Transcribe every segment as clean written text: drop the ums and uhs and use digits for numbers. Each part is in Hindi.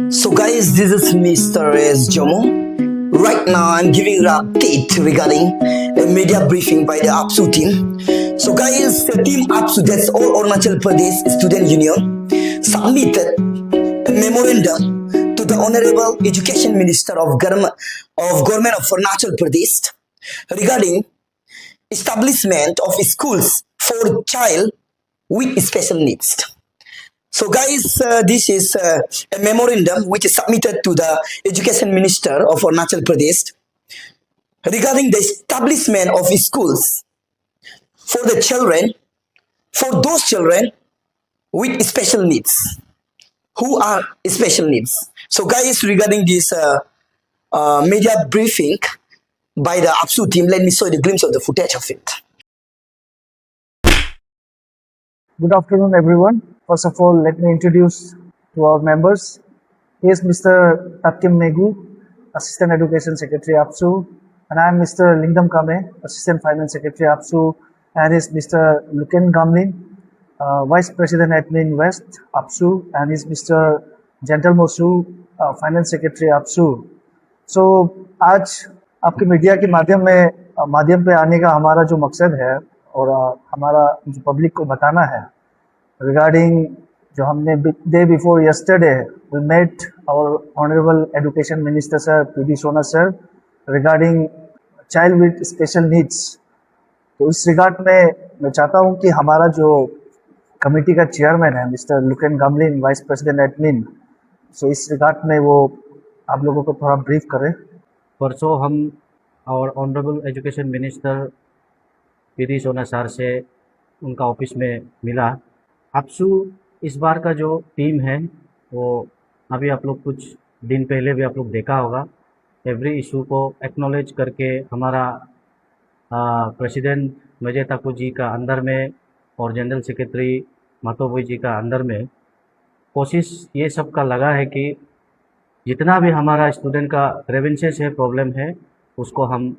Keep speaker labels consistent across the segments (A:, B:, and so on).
A: So guys, this is Mr. S. Jomo. Right now I'm giving you an update regarding a media briefing by the APSU team. So guys, the team APSU, that's all Arunachal Pradesh Student Union, submitted a memorandum to the Honorable Education Minister of Government of Arunachal Pradesh regarding establishment of schools for child with special needs. So guys, this is a memorandum which is submitted to the Education Minister of Arunachal Pradesh regarding the establishment of schools for the children, for those children with special needs. Who are special needs? So guys, regarding this media briefing by the APSU team, let me show you the glimpse of the footage of it.
B: Good afternoon, everyone. First of all, let me introduce to our members. He is Mr. Tatyam Megu, Assistant Education Secretary APSU, and I am Mr. Lingam Kame, Assistant Finance Secretary APSU, and is Mr. Luken Gamlin, Vice President Admin West APSU, and is Mr. Gentle Mosu, Finance Secretary APSU. So आज आपके मीडिया के माध्यम पे आने का हमारा जो मकसद है और हमारा जो पब्लिक को बताना है रिगार्डिंग जो हमने day before yesterday we met our honourable education minister sir PD. Sona sir regarding child with special needs. तो इस रिगार्ड में मैं चाहता हूं कि हमारा जो कमेटी का चेयरमैन है mister Luken Gamlin, vice president admin, so इस रिगार्ड में वो आप लोगों को थोड़ा ब्रीफ करें.
C: परसों हम और honourable education minister PD. Sona sir से उनका ऑफिस में मिला. APSU इस बार का जो टीम है वो अभी आप लोग कुछ दिन पहले भी आप लोग देखा होगा. एवरी इशू को एक्नॉलेज करके हमारा प्रेसिडेंट मेजर ठाकुर जी का अंदर में और जनरल सेक्रेटरी मातोबोई जी का अंदर में कोशिश ये सब का लगा है कि जितना भी हमारा स्टूडेंट का ग्रीवेंसेस है, प्रॉब्लम है, उसको हम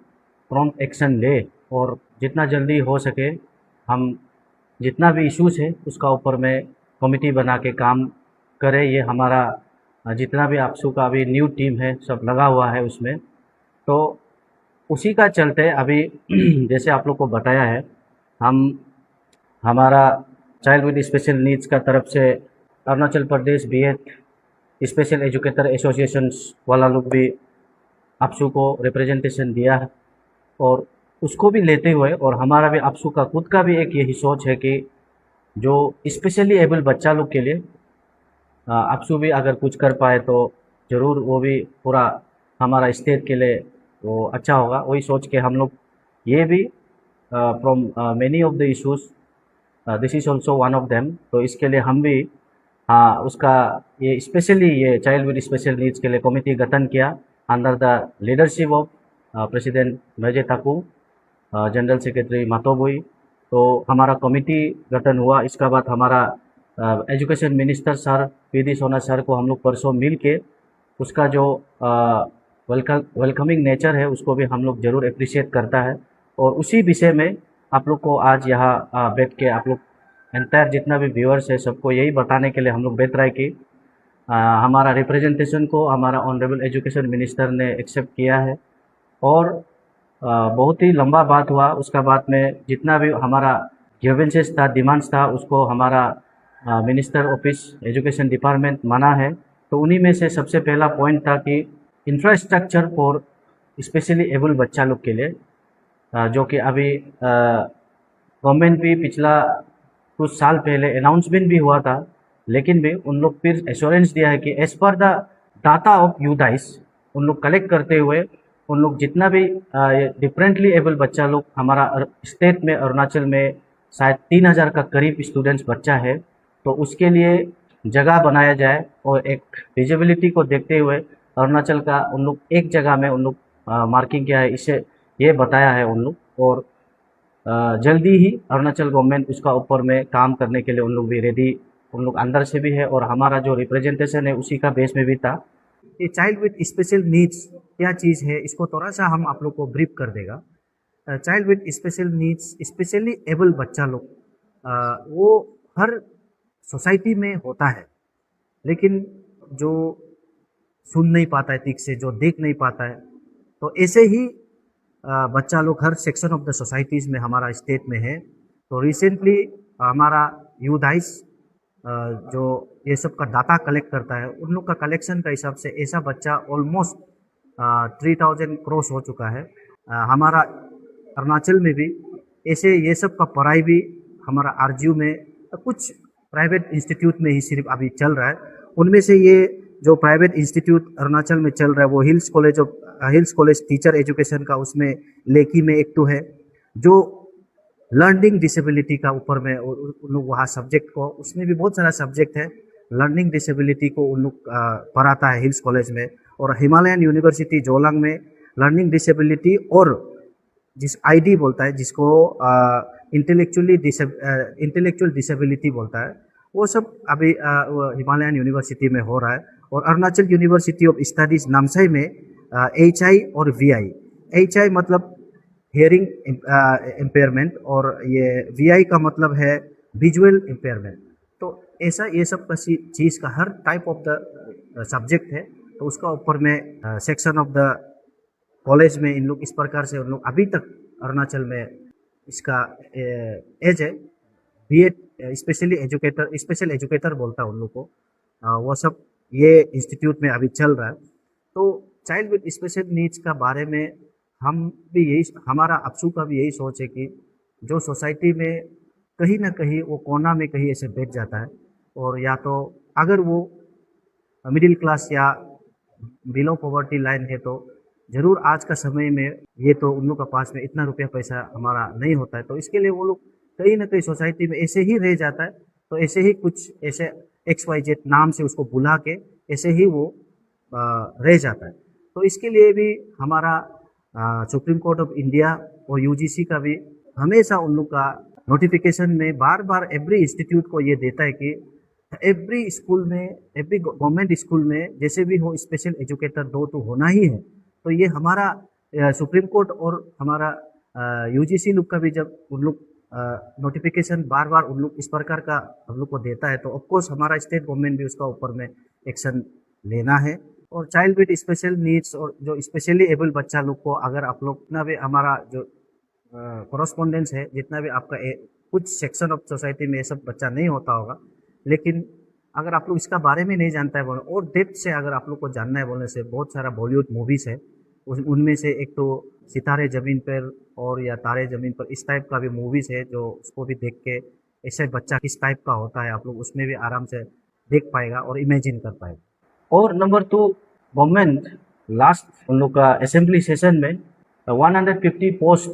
C: प्रॉम्प्ट एक्शन ले और जितना जल्दी हो सके हम जितना भी इश्यूज़ है उसका ऊपर में कमेटी बना के काम करें. ये हमारा जितना भी APSU का अभी न्यू टीम है सब लगा हुआ है उसमें. तो उसी का चलते अभी जैसे आप लोग को बताया है, हम हमारा चाइल्ड विद स्पेशल नीड्स का तरफ से Arunachal Pradesh BEd special educator associations वाला लोग भी APSU को रिप्रेजेंटेशन दिया है और उसको भी लेते हुए और हमारा भी APSU का खुद का भी एक यही सोच है कि जो स्पेशली एबल बच्चा लोग के लिए APSU भी अगर कुछ कर पाए तो ज़रूर वो भी पूरा हमारा स्टेट के लिए वो अच्छा होगा. वही सोच के हम लोग ये भी from many of the issues this is also one of them. तो इसके लिए हम भी उसका ये स्पेशली ये चाइल्ड विद स्पेशल नीड्स के लिए कमेटी गठन किया under the leadership of president major Thakur, general secretary Matoboi. तो हमारा कमेटी गठन हुआ. इसका बाद हमारा education minister sir PD. Sona sir को हम लोग परसों मिल के उसका जो वेलकमिंग नेचर है उसको भी हम लोग ज़रूर अप्रिशिएट करता है. और उसी विषय में आप लोग को आज यहाँ बैठ के आप लोग एंटायर जितना भी व्यूअर्स है सबको यही बताने के लिए हम लोग बैठ रहे हैं कि हमारा रिप्रेजेंटेशन को हमारा ऑनरेबल एजुकेशन मिनिस्टर ने एक्सेप्ट किया है और बहुत ही लंबा बात हुआ. उसका बाद में जितना भी हमारा ग्रीवेंसेस था, डिमांड्स था, उसको हमारा मिनिस्टर ऑफिस एजुकेशन डिपार्टमेंट माना है. तो उन्हीं में से सबसे पहला पॉइंट था कि इंफ्रास्ट्रक्चर फॉर स्पेशली एबल बच्चा लोग के लिए जो कि अभी गवर्नमेंट भी पिछला कुछ साल पहले अनाउंसमेंट भी हुआ था, लेकिन भी उन लोग फिर एश्योरेंस दिया है कि as per the data of UDISE उन लोग कलेक्ट करते हुए उन लोग जितना भी डिफरेंटली एबल बच्चा लोग हमारा स्टेट में अरुणाचल में शायद 3000 का करीब स्टूडेंट्स बच्चा है, तो उसके लिए जगह बनाया जाए और एक विजिबिलिटी को देखते हुए अरुणाचल का उन लोग एक जगह में उन लोग मार्किंग किया है. इसे ये बताया है उन लोग और जल्दी ही अरुणाचल गवर्नमेंट उसका ऊपर में काम करने के लिए उन लोग भी रेडी, उन लोग अंदर से भी है और हमारा जो रिप्रेजेंटेशन है उसी का बेस में भी था. ये चाइल्ड विद स्पेशल नीड्स क्या चीज़ है इसको थोड़ा सा हम आप लोग को ब्रीफ कर देगा. Child with special needs specially abled बच्चा लोग वो हर सोसाइटी में होता है, लेकिन जो सुन नहीं पाता है ठीक से, जो देख नहीं पाता है, तो ऐसे ही बच्चा लोग हर सेक्शन ऑफ द सोसाइटीज़ में हमारा स्टेट में है। तो रिसेंटली हमारा यूथ आइस जो ये सब का डाटा कलेक्ट करता है, उन लोग का कलेक्शन का हिसाब से ऐसा बच्चा ऑलमोस्ट 3000 क्रॉस हो चुका है। हमारा अरुणाचल में भी ऐसे ये सब का पढ़ाई भी हमारा आरजीयू में कुछ प्राइवेट इंस्टीट्यूट में ही सिर्फ अभी चल रहा है। उनमें से ये जो प्राइवेट इंस्टीट्यूट अरुणाचल में चल रहा है वो हिल्स कॉलेज टीचर एजुकेशन का, उसमें लेकी में एक तो है जो लर्निंग डिसेबिलिटी का ऊपर में उन लोग वहाँ सब्जेक्ट को, उसमें भी बहुत सारा सब्जेक्ट है, लर्निंग डिसेबिलिटी को उन लोग पढ़ाता है हिल्स कॉलेज में। और हिमालयन यूनिवर्सिटी जोलांग में लर्निंग डिसेबिलिटी और जिस आईडी बोलता है, जिसको इंटेलेक्चुअल डिसेबिलिटी बोलता है, वो सब अभी हिमालयन यूनिवर्सिटी में हो रहा है। और Arunachal university of studies Namsai में HI और VI, HI मतलब हियरिंग इम्पेयरमेंट और ये VI का मतलब है विजुअल इम्पेयरमेंट। तो ऐसा ये सब किसी चीज़ का हर टाइप ऑफ द सब्जेक्ट है, तो उसका ऊपर में सेक्शन ऑफ द कॉलेज में इन लोग इस प्रकार से उन लोग अभी तक अरुणाचल में इसका एज है B.Ed स्पेशल एजुकेटर बोलता है उन लोग को, वो सब ये इंस्टीट्यूट में अभी चल रहा है। तो चाइल्ड विद स्पेशल नीड्स का बारे में हम भी हमारा अपसू का भी यही सोच है कि जो सोसाइटी में कहीं ना कहीं वो कोना में कहीं ऐसे बैठ जाता है, और या तो अगर वो मिडिल क्लास या बिलो पॉवर्टी लाइन है, तो ज़रूर आज का समय में ये तो उन लोग के पास में इतना रुपया पैसा हमारा नहीं होता है, तो इसके लिए वो लोग कहीं ना कहीं सोसाइटी में ऐसे ही रह जाता है। तो ऐसे ही कुछ ऐसे XYZ नाम से उसको बुला के ऐसे ही वो रह जाता है। तो इसके लिए भी हमारा सुप्रीम कोर्ट ऑफ इंडिया और UGC का भी हमेशा उन लोग का नोटिफिकेशन में बार बार एवरी इंस्टीट्यूट को ये देता है कि एवरी स्कूल में, एवरी गवर्नमेंट स्कूल में जैसे भी हो स्पेशल एजुकेटर दो तो होना ही है। तो ये हमारा सुप्रीम कोर्ट और हमारा UGC लोग का भी जब उन लोग नोटिफिकेशन बार बार उन लोग इस प्रकार का हम लोग को देता है, तो ऑफकोर्स हमारा स्टेट गवर्नमेंट भी उसका ऊपर में एक्शन लेना है। और चाइल्ड विद स्पेशल नीड्स और जो स्पेशली एबल बच्चा लोग को, अगर आप लोग जितना भी हमारा जो कॉरस्पॉन्डेंस है, जितना भी आपका कुछ सेक्शन ऑफ सोसाइटी में ये सब बच्चा नहीं होता होगा, लेकिन अगर आप लोग इसका बारे में नहीं जानता है बोले, और डेप्थ से अगर आप लोग को जानना है बोलने से, बहुत सारा बॉलीवुड मूवीज़ है, उनमें से एक तो सितारे ज़मीन पर और या तारे ज़मीन पर, इस टाइप का भी मूवीज़ है, जो उसको भी देख के ऐसे बच्चा किस टाइप का होता है आप लोग उसमें भी आराम से देख पाएगा और इमेजिन कर पाएगा। और नंबर 2, गवर्नमेंट लास्ट उन लोग का असेंबली सेशन में 150 पोस्ट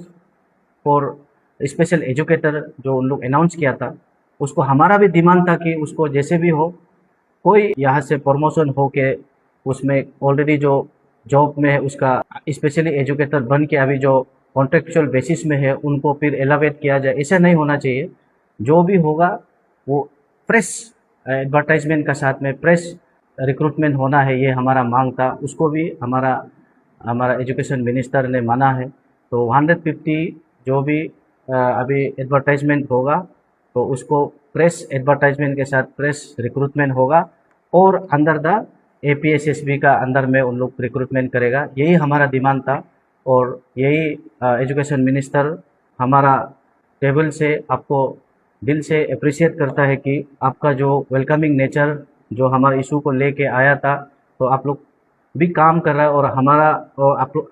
C: फॉर स्पेशल एजुकेटर जो उन लोग अनाउंस किया था, उसको हमारा भी डिमांड था कि उसको जैसे भी हो कोई यहाँ से प्रमोशन हो के उसमें ऑलरेडी जो जॉब में है उसका स्पेशली एजुकेटर बन के अभी जो कॉन्ट्रेक्चुअल बेसिस में है उनको फिर एलिवेट किया जाए। ऐसा नहीं होना चाहिए। जो भी होगा वो प्रेस एडवर्टाइजमेंट का साथ में प्रेस रिक्रूटमेंट होना है, ये हमारा मांग था। उसको भी हमारा एजुकेशन मिनिस्टर ने माना है। तो 150 जो भी अभी एडवर्टाइजमेंट होगा तो उसको प्रेस एडवर्टाइजमेंट के साथ प्रेस रिक्रूटमेंट होगा, और अंडर द APSSB का अंदर में उन लोग रिक्रूटमेंट करेगा। यही हमारा डिमांड था, और यही एजुकेशन मिनिस्टर हमारा टेबल से आपको दिल से अप्रिशिएट करता है कि आपका जो वेलकमिंग नेचर जो हमारे इशू को लेके आया था, तो आप लोग भी काम कर रहा है, और हमारा और आप लोग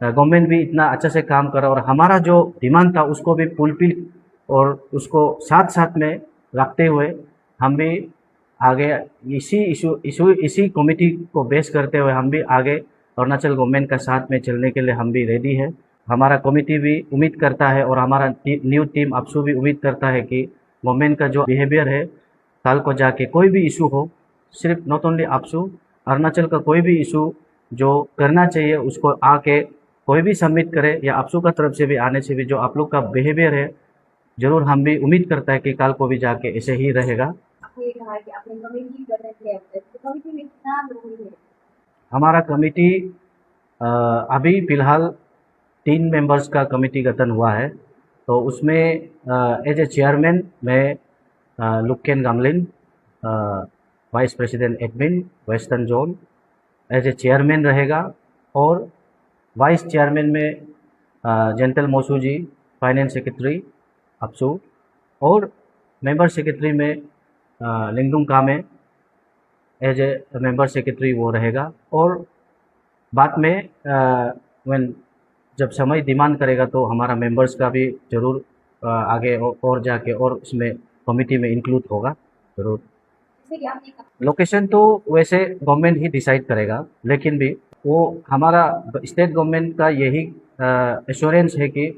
C: गवर्नमेंट भी इतना अच्छा से काम कर रहा है, और हमारा जो डिमांड था उसको भी फुलफिल और उसको साथ साथ में रखते हुए हम भी आगे इसी कमेटी को बेस करते हुए हम भी आगे अरुणाचल गवर्नमेंट का साथ में चलने के लिए हम भी रेडी है। हमारा कमेटी भी उम्मीद करता है और हमारा न्यू टीम अपसू भी उम्मीद करता है कि गवर्नमेंट का जो बिहेवियर है कल को जाके कोई भी इशू हो, सिर्फ नॉट ओनली अपसू, अरुणाचल का कोई भी इशू जो करना चाहिए उसको आके कोई भी सबमिट करे, या अपसू का तरफ से भी आने से भी जो आप लोग का बिहेवियर है जरूर हम भी उम्मीद करता है कि कल को भी जाके ऐसे ही रहेगा।
D: आपने कहा कि आपने कमेटी गठन किया है, तो कमेटी में कितना लोग हैं?
C: हमारा कमेटी अभी फिलहाल 3 मेंबर्स का कमेटी गठन हुआ है। तो उसमें एज ए चेयरमैन मैं Luken Gamlin, vice president admin western zone, as a chairman रहेगा और वाइस चेयरमैन में जेंटल मोसू जी फाइनेंस सेक्रेटरी अपसू, और मेंबर सेक्रेटरी में लिंगडुंग कामे एज ए मेंबर सेक्रेटरी वो रहेगा। और बाद में when जब समय डिमांड करेगा तो हमारा मेंबर्स का भी ज़रूर आगे और जाके और इसमें कमिटी में इंक्लूड होगा ज़रूर।
D: जैसे कि आपने कहा
C: लोकेशन तो वैसे गवर्नमेंट ही डिसाइड करेगा, लेकिन भी वो हमारा स्टेट गवर्नमेंट का यही एश्योरेंस है कि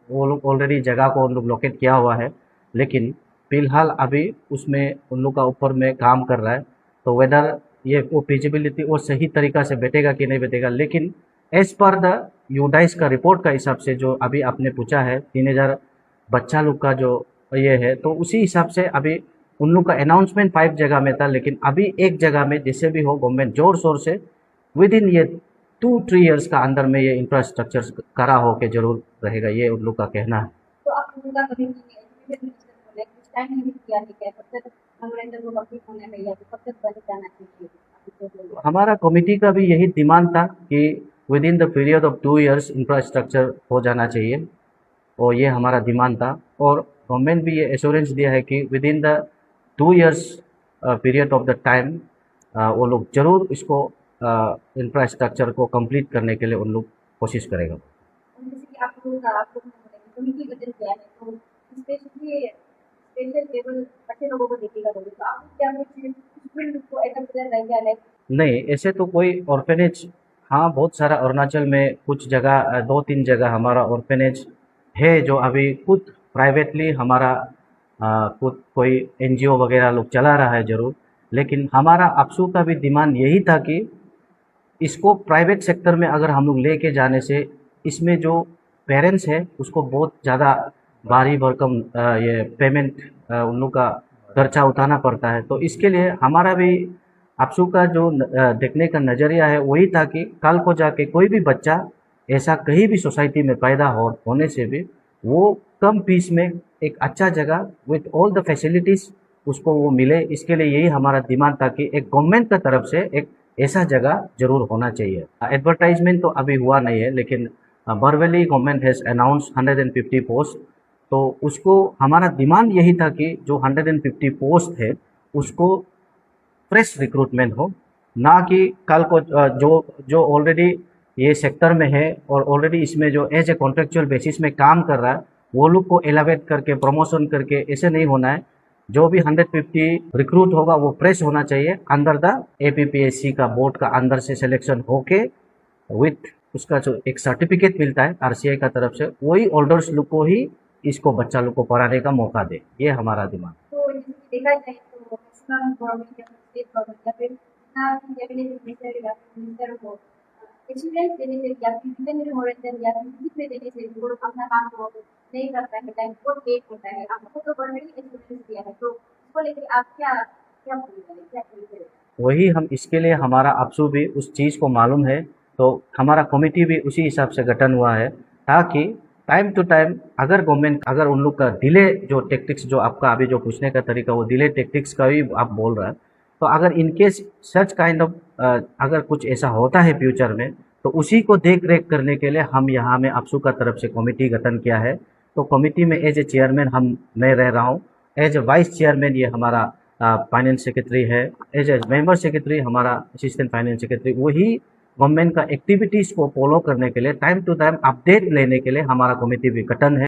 C: वो लोग ऑलरेडी जगह को उन लोग लोकेट किया हुआ है, लेकिन फ़िलहाल अभी उसमें उन लोग का ऊपर में काम कर रहा है। तो वेदर ये वो फिजिबिलिटी वो सही तरीक़ा से बैठेगा कि नहीं बैठेगा, लेकिन एज पर द यूडाइस का रिपोर्ट का हिसाब से जो अभी आपने पूछा है 3000 बच्चा लोग का जो ये है, तो उसी हिसाब से अभी उन लोग का अनाउंसमेंट 5 जगह में था, लेकिन अभी एक जगह में जैसे भी हो गवर्नमेंट जोर शोर से विद इन ये 2-3 ईयर्स का अंदर में ये इंफ्रास्ट्रक्चर करा हो के जरूर रहेगा, ये उन लोग का कहना है।
D: तो आप उनका कभी एजुकेशन मिनिस्टर बोले कुछ टाइम लिमिट किया है क्या, कब तक मेमोरेंडम को कंप्लीट होने में या तो कब तक बन जाना चाहिए? आप तो बोलिए।
C: हमारा कमेटी का भी यही डिमांड था कि with in the period of 2 years infrastructure हो जाना चाहिए, और ये हमारा डिमांड था। और गवर्नमेंट भी ये एश्योरेंस दिया है कि with in the 2 years period of the time वो लोग ज़रूर इसको इंफ्रास्ट्रक्चर को कंप्लीट करने के लिए उन लोग कोशिश करेगा।
D: और जैसे कि आप लोगों का कमिटी गठन किया है, तो स्पेशली स्पेशल टेबल अच्छे लोगों को देखेगा बोले, तो आप क्या कुछ स्टूडेंट को ऐसा प्लान रह गया है?
C: नहीं, ऐसे तो कोई ऑर्फेनेज, हाँ बहुत सारा अरुणाचल में कुछ जगह 2-3 जगह हमारा ऑर्फेनेज है जो अभी खुद प्राइवेटली हमारा खुद कोई एनजीओ वगैरह लोग चला रहा है ज़रूर, लेकिन हमारा अपसू का भी डिमांड यही था कि इसको प्राइवेट सेक्टर में अगर हम लोग लेके जाने से इसमें जो पेरेंट्स है उसको बहुत ज़्यादा भारी भरकम ये पेमेंट उन लोग का खर्चा उठाना पड़ता है। तो इसके लिए हमारा भी अपसू का जो देखने का नज़रिया है वही था कि कल को जाके कोई भी बच्चा ऐसा कहीं भी सोसाइटी में पैदा होने से भी वो कम फीस में एक अच्छा जगह विथ ऑल द फैसिलिटीज़ उसको वो मिले। इसके लिए यही हमारा डिमांड था कि एक गवर्नमेंट की तरफ से एक ऐसा जगह जरूर होना चाहिए। एडवर्टाइजमेंट तो अभी हुआ नहीं है, लेकिन बरवेली गवर्नमेंट हैज़ अनाउंस 150 पोस्ट, तो उसको हमारा डिमांड यही था कि जो 150 पोस्ट है उसको फ्रेश रिक्रूटमेंट हो, ना कि कल को जो ऑलरेडी ये सेक्टर में है और ऑलरेडी इसमें जो एज ए कॉन्ट्रेक्चुअल बेसिस में काम कर रहा है वो लोग को एलिवेट करके प्रमोशन करके ऐसे नहीं होना है। जो भी 150 रिक्रूट होगा वो फ्रेश होना चाहिए, अंदर द APPSC का बोर्ड का अंदर से सिलेक्शन होके विथ उसका जो एक सर्टिफिकेट मिलता है RCI का तरफ से, वही ओल्डर्स लोग को ही इसको बच्चा लोग को पढ़ाने का मौका दे, ये हमारा दिमाग।
D: तो देखा जाए तो मैक्सिमम गवर्नमेंट या स्टेट गवर्नमेंट या फिर कैबिनेट मिनिस्टर को एक्सपीरियंस देने से या फिर रिटन मेमोरेंडम या फिर लिख में देने से वो लोग अपना काम को नहीं कर पाए, टाइम बहुत वेट होता है। आपको तो गवर्नमेंट ने एक्सपीरियंस दिया है, तो इसको लेकर आप क्या क्या बोलेंगे?
C: वही हम इसके लिए हमारा अपसू भी उस चीज़ को मालूम है, तो हमारा कमेटी भी उसी हिसाब से गठन हुआ है ताकि टाइम टू टाइम अगर गवर्नमेंट अगर उन लोग का डिले जो टेक्टिक्स जो आपका अभी जो पूछने का तरीका वो डिले टेक्टिक्स का भी आप बोल रहे हैं, तो अगर इनकेस सच काइंड ऑफ अगर कुछ ऐसा होता है फ्यूचर में तो उसी को देख रेख करने के लिए हम यहाँ में अपसू का तरफ से कमेटी गठन किया है। तो कमेटी में एज ए चेयरमैन मैं रह रहा हूँ, एज ए वाइस चेयरमैन ये हमारा फाइनेंस सेक्रेटरी है, एज ए मेंबर सेक्रेटरी हमारा असिस्टेंट फाइनेंस सेक्रेटरी, वही गवर्नमेंट का एक्टिविटीज़ को फॉलो करने के लिए टाइम टू टाइम अपडेट लेने के लिए हमारा कमेटी भी गठन है।